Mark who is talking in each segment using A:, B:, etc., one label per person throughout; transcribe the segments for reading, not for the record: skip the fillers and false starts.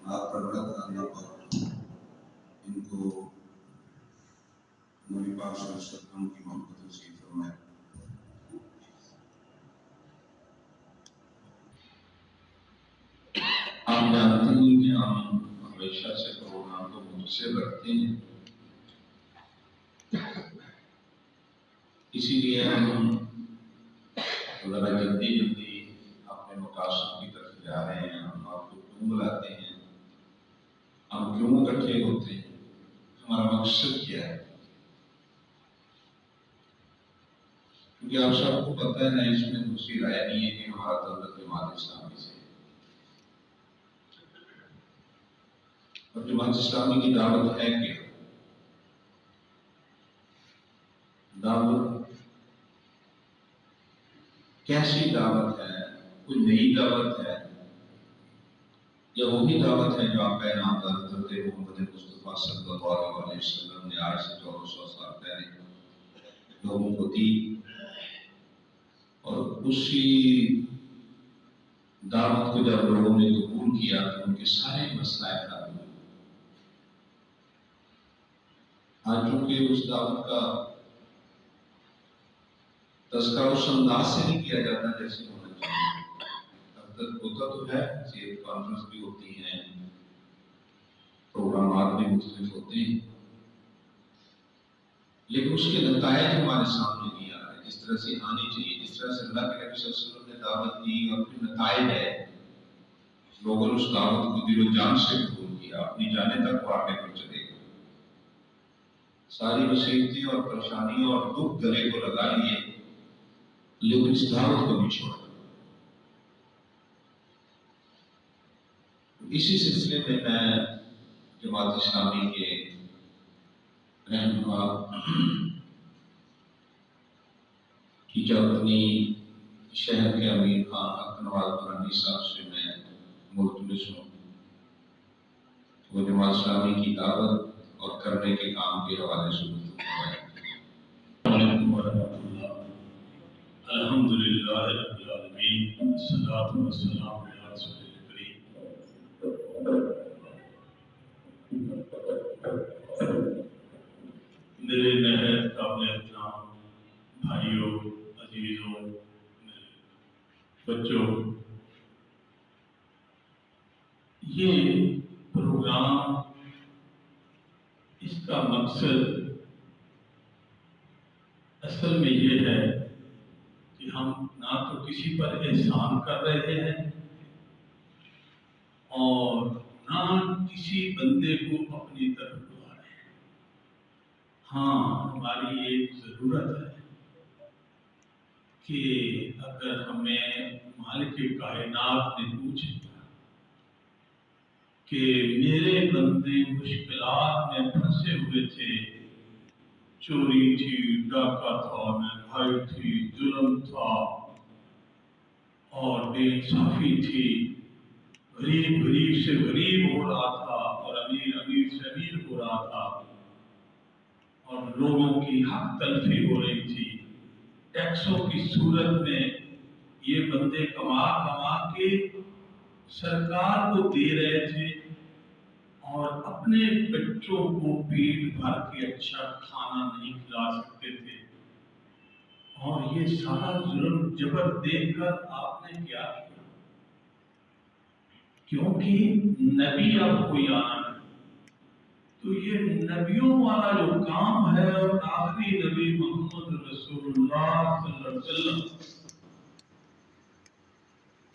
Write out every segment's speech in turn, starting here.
A: آپ پر بڑا اللہ پاک ان کو نبی پاک صلی اللہ علیہ وسلم کی محبت نصیب فرمائے۔ آپ جانتے ہیں کہ ہم ہمیشہ سے پروگرام کو مختصر رکھتے ہیں، اسی لیے ہم ذرا جلدی اپنے مقاصد کی طرف جا رہے ہیں۔ ہم آپ کو کیوں بلاتے ہیں، ہم کیوں اکٹھے ہوتے ہیں، ہمارا مقصد کیا ہے؟ کیونکہ آپ سب کو پتہ ہے اس میں دوسری رائے نہیں ہے کہ ہمارا تعلق جماعت اسلامی سے، اور جماعت اسلامی کی دعوت ہے کیا؟ دعوت کیسی دعوت ہے؟ کوئی نئی دعوت ہے یا وہی دعوت ہے جو آپ کا نام حضرت محمد مصطفیٰ صلی اللہ علیہ وسلم نے آج سے 1400 سال پہلے لوگوں کو دی، اور اسی دعوت کو جب لوگوں نے قبول کیا تو ان کے سارے مسائل حل ہوئے۔ آج چونکہ اس دعوت کا تذکرہ اس انداز سے نہیں کیا جاتا جیسے ہونا چاہیے۔ اب تک ہوتا تو ہے، سیرت کانفرنس بھی ہوتی ہیں، پروگرامات بھی مختلف ہوتے ہیں، لیکن اس کے نتائج ہمارے سامنے نہیں آ رہے جس طرح سے آنی چاہیے، جس طرح سے اللہ کے نبی صلی اللہ علیہ وسلم نے دعوت دی اور پھر نتائج ہے لوگوں نے اس دعوت کو دل و جان سے قبول کیا، اپنی جانیں تک وہ آگے بڑھ چلے گئے، ساری مصیبتیں اور پریشانیوں اور دکھ گلے کو لگا لیے، لیکن اس دعوت کو نہیں چھوڑا۔ اسی سلسلے میں جماعت اسلامی کے رہنما ٹیچر اپنی شہر کے امیر خان حق نواز برانی صاحب سے میں ملتمس ہوں، وہ جماعت اسلامی کی دعوت اور کرنے کے کام کے حوالے سے السلام علیکم ورحمۃ اللہ۔
B: الحمدللہ رب العالمین، والصلاۃ والسلام علی رسول الکریم۔ میرے نہایت قابل احترام بھائیوں، عزیزوں، بچوں، یہ پروگرام، اس کا مقصد اصل میں یہ ہے کہ ہم نہ تو کسی پر احسان کر رہے ہیں اور نہ کسی بندے کو اپنی طرف بلا رہے ہیں۔ ہاں، ہماری ایک ضرورت ہے کہ اگر ہمیں مالک کائنات نے پوچھا کہ میرے بندے مشکلات میں پھنسے ہوئے تھے، چوری تھی، ڈاکہ تھا، مہنگائی تھی، ظلم تھا اور بے انصافی تھی، غریب سے غریب ہو رہا تھا اور امیر سے امیر ہو رہا تھا، اور لوگوں کی حق تلفی ہو رہی تھی، ٹیکسوں کی صورت میں یہ بندے کما کے سرکار کو دے رہے تھے اور اپنے بچوں کو پیٹ بھر کے اچھا کھانا نہیں کھلا سکتے تھے، اور یہ سارا ظلم جبر دیکھ کر آپ نے کیا کیا؟ کیونکہ نبی اب کوئی آنا نہیں، تو یہ نبیوں والا جو کام ہے، اور آخری نبی محمد رسول اللہ صلی اللہ علیہ وسلم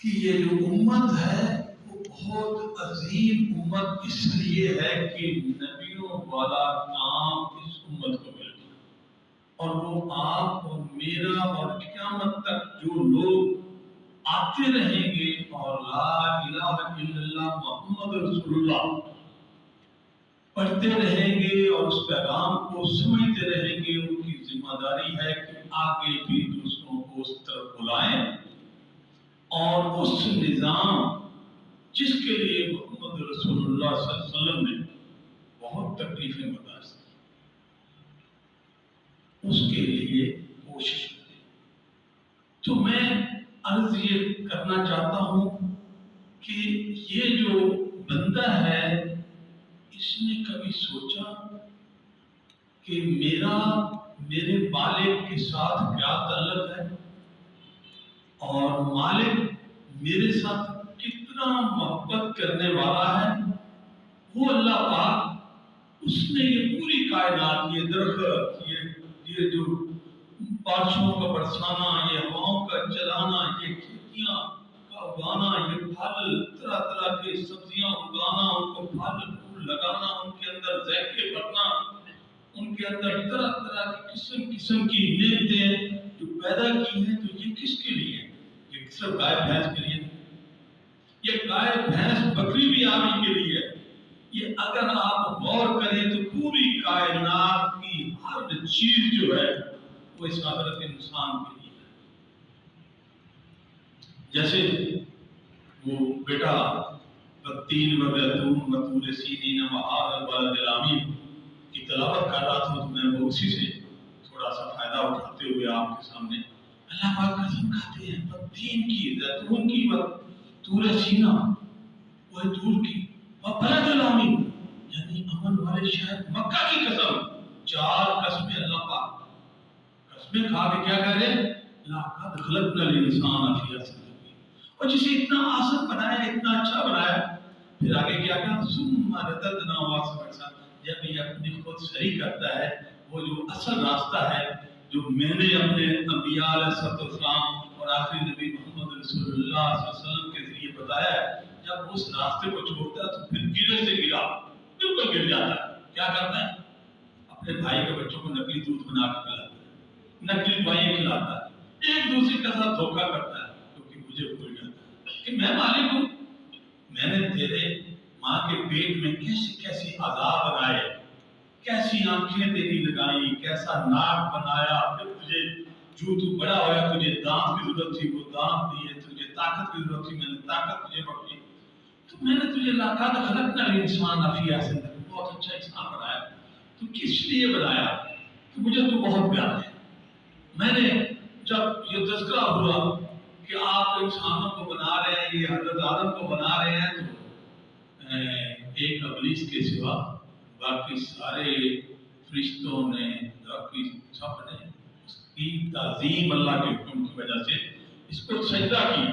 B: کی یہ جو امت ہے وہ بہت عظیم امت اس لیے ہے کہ نبیوں والا کام اس امت کو مل گیا، اور وہ آپ اور میرا اور قیامت تک جو لوگ آتے رہیں گے اور لا الہ الا اللہ محمد رسول اللہ پڑھتے رہیں گے اور اس پیغام کو سمجھتے رہیں گے، ان کی ذمہ داری ہے کہ آگے بھی دوسروں کو اس طرف بلائیں، اور اس نظام جس کے لیے محمد رسول اللہ صلی اللہ علیہ وسلم نے بہت تکلیفیں برداشت کی، اس کے لیے کوشش کریں۔ تو میں عرض یہ کرنا چاہتا ہوں کہ یہ جو بندہ ہے اس نے کبھی سوچا کہ میرے مالک کے ساتھ کیا تعلق ہے اور مالک میرے ساتھ کتنا محبت کرنے والا ہے؟ وہ اللہ پاک اس نے یہ پوری کائنات، یہ درخت، یہ جو بارشوں کا برسانا، یہ ہواؤں کا چلانا، یہ کھیتیاں کا اگانا، یہ پھل، طرح طرح کی سبزیاں اگانا، ان کو پھل پھول لگانا، ان کے اندر ذائقے بھرنا، ان کے اندر طرح طرح کی قسم کی نعمتیں جو پیدا کی ہیں، تو یہ کس کے لیے ہے؟ یہ صرف گائے بھینس کے لیے نہیں، یہ گائے بھینس بکری بھی آپ ہی کے لیے ہے۔ یہ اگر آپ غور کریں تو پوری کائنات کی ہر چیز جو ہے وہ اس حضرت انسان کے لیے ہے۔ جیسے وہ بیٹا والتین والزیتون وطور سینین وہذا البلد الامین کی تلاوت کر رہا تھا، تو میں وہ اسی سے تھوڑا سا فائدہ اٹھاتے ہوئے آپ کے سامنے اللہ پاک قسم کھاتے ہیں والتین کی، زیتون کی، وطور سینا وہ دور کی، وبلد الامین یعنی امن والے شہر مکہ کی قسم۔ 4 قسمیں اللہ پاک قسمیں کھا کے کیا کہہ رہے ہیں؟ لقد خلقنا الانسان فی احسن تقویم، اور جسے اتنا آسان بنایا، اتنا اچھا بنایا، پھر آگے کیا کہا؟ ثم رددناه اسفل سافلین۔ جب یہ اپنی خود صحیح کرتا ہے، وہ جو اصل راستہ ہے جو میں نے اپنے انبیاء علیہ السلام اور آخری نبی محمد رسول اللہ صلی اللہ علیہ وسلم کے ذریعے بتایا ہے، جب اس راستے کو چھوڑتا ہے تو پھر گرے سے گرا بالکل گر جاتا ہے۔ کیا کرتا ہے؟ اپنے بھائی کے بچوں کو نکلی دودھ بنا کے پلاتا ہے، نکلی دوائیں کھلاتا ہے، ایک دوسرے کے ساتھ دھوکہ کرتا ہے، کیونکہ مجھے بھول جاتا ہے کہ میں مالک ہوں، میں نے تیرے ماں کے پیٹ میں کیسی کیسی عذاب بنائے، کیسی آنکھیں تیری لگائیں، کیسا ناک بنایا، پھر تجھے جو تو بڑا ہویا تجھے دانت کی ضرورت تھی وہ دانت دیے، تجھے طاقت کی ضرورت تھی میں نے طاقت تجھے بخشی، تو میں نے تجھے لقد خلقنا الانسان فی احسن تقویم، بہت اچھا انسان بنایا۔ تو کس لیے بنایا؟ کہ مجھے تو بہت پیار ہے۔ میں نے جب یہ تذکرہ ہوا کہ آپ انسانوں کو بنا رہے ہیں، یہ حضرت آدم کو بنا رہے ہیں، تو ایک ابلیس کے سوا باقی سارے فرشتوں نے، باقی سب نے اس کی تعظیم اللہ کے حکم کی وجہ سے اس کو سجدہ کیا۔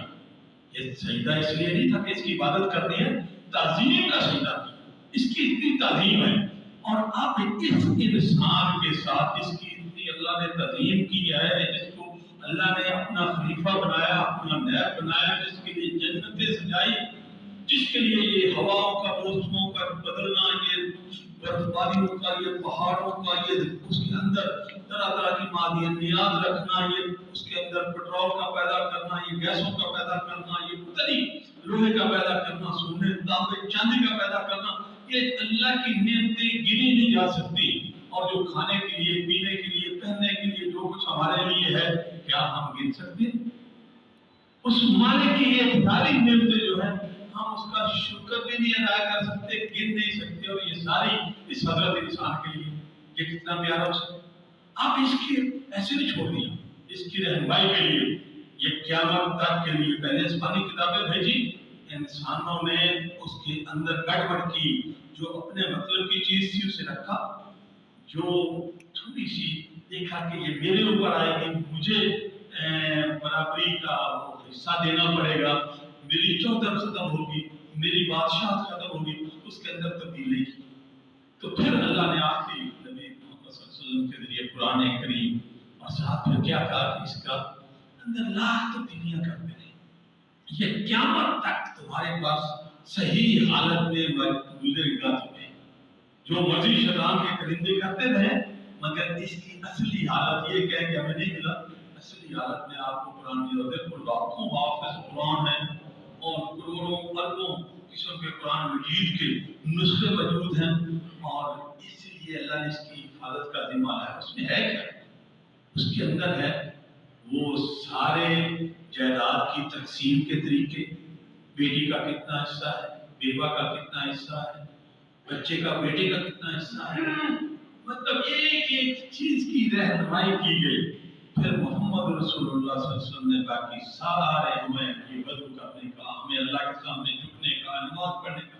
B: یہ سجدہ اس لیے نہیں تھا کہ اس کی عبادت کرنی ہے، تعظیم کا سجدہ کیا، اس کی اتنی تعظیم ہے۔ اور اب اس انسان کے ساتھ اس کی اتنی اللہ نے تعظیم کی ہے، جس کو اللہ نے اپنا خلیفہ بنایا، اپنا نائب بنایا، جس کے لیے جنتیں سجائی، جس کے لیے یہ ہواؤں کا، موسموں کا بدلنا، یہ برف باریوں کا، یہ پہاڑوں کا، یہ اس کے اندر طرح طرح کی معدنیات رکھنا، یہ اس کے اندر پیٹرول کا پیدا کرنا، یہ گیسوں کا پیدا کرنا، یہ مختلف لوہے کا پیدا کرنا، سونے تانبے چاندی کا پیدا کرنا، یہ اللہ کی نعمتیں گنی نہیں جا سکتی۔ اور جو کھانے کے لیے، پینے کے لیے، پہننے کے لیے جو کچھ ہمارے لیے ہے، کیا ہم گن سکتے ہیں؟ اس مالک کی یہ ساری نعمتیں جو ہیں ہم اس کا شکر بھی نہیں ادا کر سکتے، گن نہیں سکتے، اور یہ ساری اس حضرت انسان کے لیے یہ کتنا پیارا ہے۔ آپ اس کی ایسے نہیں چھوڑ دیا، اس کی رہنمائی کے لیے، یہ قیامت تک کے لیے پہلے آسمانی کتابیں بھیجی، انسانوں نے اس کے اندر گڑبڑ کی، جو اپنے مطلب کی چیز تھی اسے رکھا، جو تھوڑی سی دیکھا کہ یہ میرے اوپر آئے گی، مجھے برابری کا حصہ دینا پڑے گا، میری چوتھر ختم ہوگی، میری بادشاہت ختم ہوگی، اس کے اندر تبدیلی کی۔ تو پھر اللہ نے آخری نبی محمد صلی اللہ علیہ وسلم کے ذریعے قرآن کریم اور ساتھ پھر کیا کہا کہ اس کا اندر لاکھ تبدیلیاں کرتے رہے، یہ قیامت تک تمہارے پاس صحیح حالت میں گزرے گا، تمہیں جو مرضی شیطان کے کرندے کرتے رہے، مگر اس کی اصلی حالت یہ کہ ہمیں نہیں ملا، اصلی حالت میں آپ کو قرآن کی بالکل لاکھوں حافظ قرآن ہے اور کروڑوں اربوں قسم کے قرآن مجید کے نسخے موجود ہیں، اور اس لیے اللہ نے اس کی حفاظت کا ذمہ لایا۔ اس میں ہے کیا؟ اس کے اندر ہے وہ سارے جائیداد کی تقسیم کے طریقے، بیٹی کا کتنا حصہ ہے، بیوہ کا کتنا حصہ ہے، بچے کا بیٹے کا کتنا حصہ ہے، مطلب ایک ایک چیز کی رہنمائی کی گئی۔ پھر محمد رسول اللہ صلی اللہ علیہ وسلم نے باقی سارے ہمیں یہ وضو کرنے کا، ہمیں اللہ کے سامنے جھکنے کا، نماز پڑھنے کا،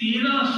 B: 13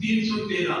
B: 313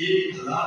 B: 1000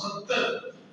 B: 70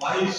B: 22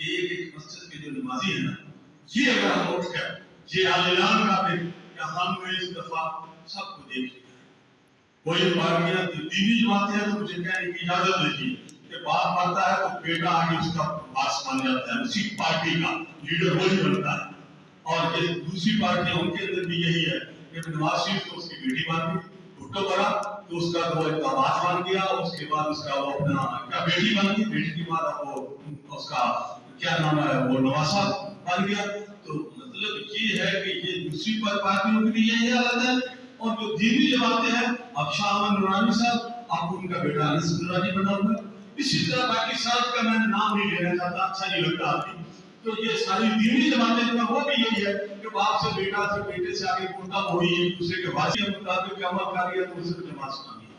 B: کہ ایک ایک مسجد کے جو نمازی ہیں نا، یہ اگر ہم اٹھ کر یہ اعلان کر دیں کہ ہم نے اس دفعہ سب کو دیکھ لیا، کوئی پارٹیاں دینی جماعتیں ہیں تو مجھے کہنے کی اجازت دیجیے کہ بات پڑھتا ہے تو بیٹا آگے اس کا باس مان جاتا ہے، اسی پارٹی کا لیڈر وہی بنتا ہے، اور یہ دوسری پارٹیاں ان کے اندر بھی یہی ہے کہ نواز شریف کو اس کی بیٹی مان گئی، بھٹو بڑا تو اس کا وہ داماد بن گیا، اس کے بعد اس کا وہ اپنا کیا بیٹی بن گئی، بیٹی کے بعد وہ اس کا کیا نام ہے وہ نواسا بن گیا۔ تو مطلب یہ ہے کہ یہ دوسری پارٹیوں کی بھی یہی حالت ہے، اور جو دینی جماعتیں ہیں، اب شاہ احمد نورانی صاحب اب ان کا بیٹا انس نورانی بنا ہوا ہے، اسی طرح باقی صاحب کا میں نام نہیں لینا چاہتا، اچھا نہیں لگتا آدمی۔ تو یہ ساری دینی جماعتیں جو ہیں وہ بھی یہی ہے کہ باپ سے بیٹا سے بیٹے سے آگے منتخب ہوئی ایک دوسرے کے واسطے مطابق عمل کر رہی ہے، تو اسے جماعت اسلامی ہے۔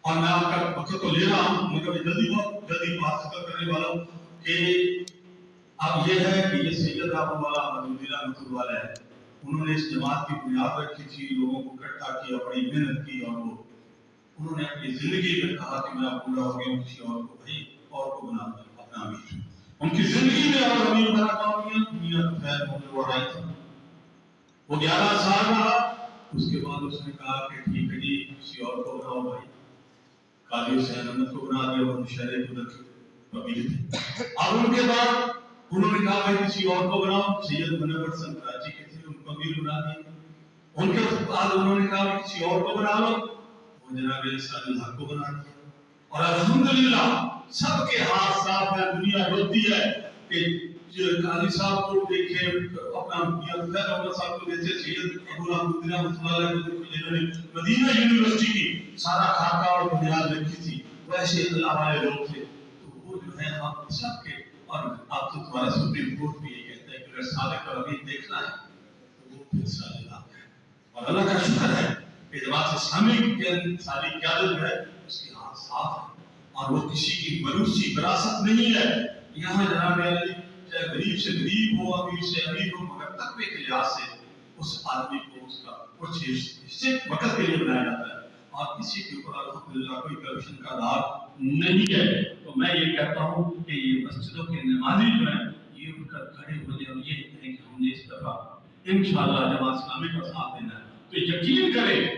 B: اور میں آپ کا وقت تو لے رہا ہوں مگر بہت جلدی بات ختم کرنے والا ہوں کہ اب یہ ہے کہ یہ سید ابو والا مدودی رحمۃ اللہ علیہ ہے، انہوں نے اس جماعت کی بنیاد رکھی تھی، لوگوں کو اکٹھا کیا، بڑی محنت کی، اور وہ انہوں نے اپنی زندگی میں کہا کہ میں اب پورا ہو گیا، کسی اور کو بھائی اور کو بنا دیا اپنا امیر۔ ان کی زندگی میں اور امیر بنا کام کیا، دنیا تو خیر وہ آئی تھا، وہ 11 سال رہا، اس کے بعد اس نے کہا کہ ٹھیک ہے جی کسی اور کو بناؤ بھائی، قاضی حسین احمد کو بنا دیا، وہ مشہور قدرت امیر تھے۔ اب ان کے بعد انہوں نے کہا بھائی کسی اور کو بناؤ، سید منور حسن کراچی کے تھے، ان کو امیر بنا دیا۔ ان کے بعد انہوں نے کہا کسی اور کو بنا لو، وہ جناب سعد الحق کو بنا دیا۔ اور الحمدللہ سب کے ہاتھ صاف ہے، دنیا روتی ہے کہ قاضی صاحب کو دیکھے، اپنا میاں خیر محمد صاحب کو دیکھے، سید ابو الحمد رحمۃ اللہ علیہ کو جنہوں نے مدینہ یونیورسٹی کی سارا خاکہ اور بنیاد رکھی تھی، ویسے اللہ والے لوگ تھے۔ تو وہ جو ہے آپ سب کے، اور آپ تو تمہارا سپریم کورٹ بھی یہ کہتا ہے کہ اگر صادق اور امین دیکھنا ہے تو وہ پھر صادق ہے۔ اور اللہ کا شکر ہے کہ جماعت اسلامی کی ساری قیادت ہے، اس کے ہاتھ صاف ہے، اور وہ کسی کی ملوثی وراثت نہیں ہے۔ یہاں جناب علی چاہے غریب سے غریب ہو، امیر سے امیر ہو، مگر تقوی کے لحاظ سے اس آدمی کو اس کا کچھ حصے وقت کے لیے بنایا جاتا ہے، اور کسی کے اوپر الحمدللہ کوئی کرپشن کا دار نہیں ہے۔ تو میں یہ کہتا ہوں کہ یہ مسجدوں کے نمازی جو ہیں یہ ان کا کھڑے ہو جائے اور یہ کہیں کہ ہم نے اس دفعہ انشاءاللہ جماعت اسلامی کا ساتھ دینا ہے، تو یقین کریں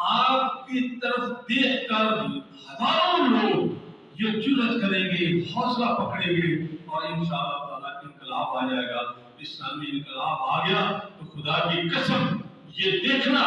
B: آپ کی طرف دیکھ کر ہزاروں لوگ یہ جرأت کریں گے، حوصلہ پکڑیں گے، اور انشاءاللہ تعالیٰ انقلاب آ جائے گا۔ اسلامی انقلاب آ گیا تو خدا کی قسم یہ دیکھنا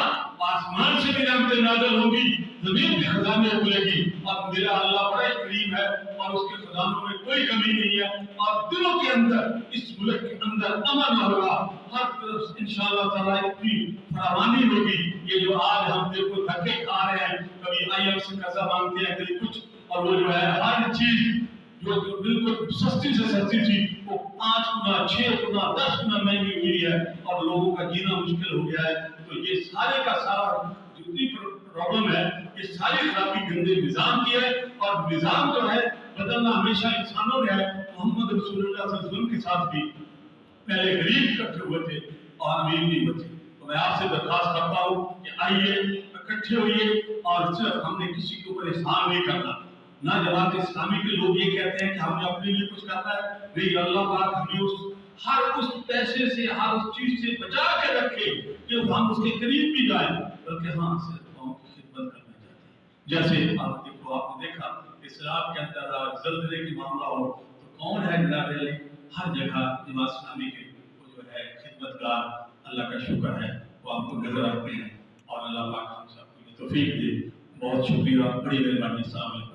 B: آسمان سے بھی رحمتیں نازل ہوگی، زمین بھی خزانے کھلے گی، اور میرا اللہ بڑا کریم ہے اور اس کے خزانوں میں کوئی کمی نہیں ہے، اور دلوں کے اندر اس ملک کے اندر امن ہوگا، ہر طرف انشاءاللہ تعالیٰ اتنی فراوانی ہوگی۔ یہ جو آج ہم دیکھو دھکے کھا رہے ہیں، کبھی IMF سے قرضہ مانگتے ہیں، کبھی کچھ، اور وہ جو ہے ہر چیز جو بالکل سستی سے سستی تھی وہ 5 گنا 6 گنا 10 گنا مہنگی ہوئی ہے، اور لوگوں کا جینا مشکل ہو گیا ہے۔ تو یہ سارے کا سارا جتنی پرابلم ہے یہ ساری خرابی گندے نظام کی ہے، اور نظام جو ہے بدلنا ہمیشہ انسانوں نے ہے۔ محمد رسول اللہ صلی اللہ علیہ وسلم کے ساتھ بھی پہلے غریب اکٹھے ہوئے تھے اور امیر نہیں ہوئے تھے۔ تو میں آپ سے درخواست کرتا ہوں کہ آئیے اکٹھے ہوئیے، اور صرف ہم نے کسی کے اوپر احسان نہیں کرنا۔ نہ جماعت اسلامی کے لوگ یہ کہتے ہیں کہ ہم نے اپنے لیے کچھ کرنا ہے، نہیں، اللہ پاک ہمیں ہر اس پیسے سے، ہر اس چیز سے بچا کے رکھے کہ ہم اس کے قریب بھی جائیں، بلکہ ہاں صرف قوم کی خدمت کرنا چاہتے ہیں۔ جیسے آپ نے دیکھا اسلام کے اندر زلزلے کی معاملہ ہو تو کون ہے جناب علی؟ ہر جگہ جماعت اسلامی کے وہ جو ہے خدمتگار، اللہ کا شکر ہے وہ آپ کو نظر آتے ہیں، اور اللہ پاک ہم سب کو توفیق دے۔ بہت شکریہ، بڑی مہربانی، السلام علیکم۔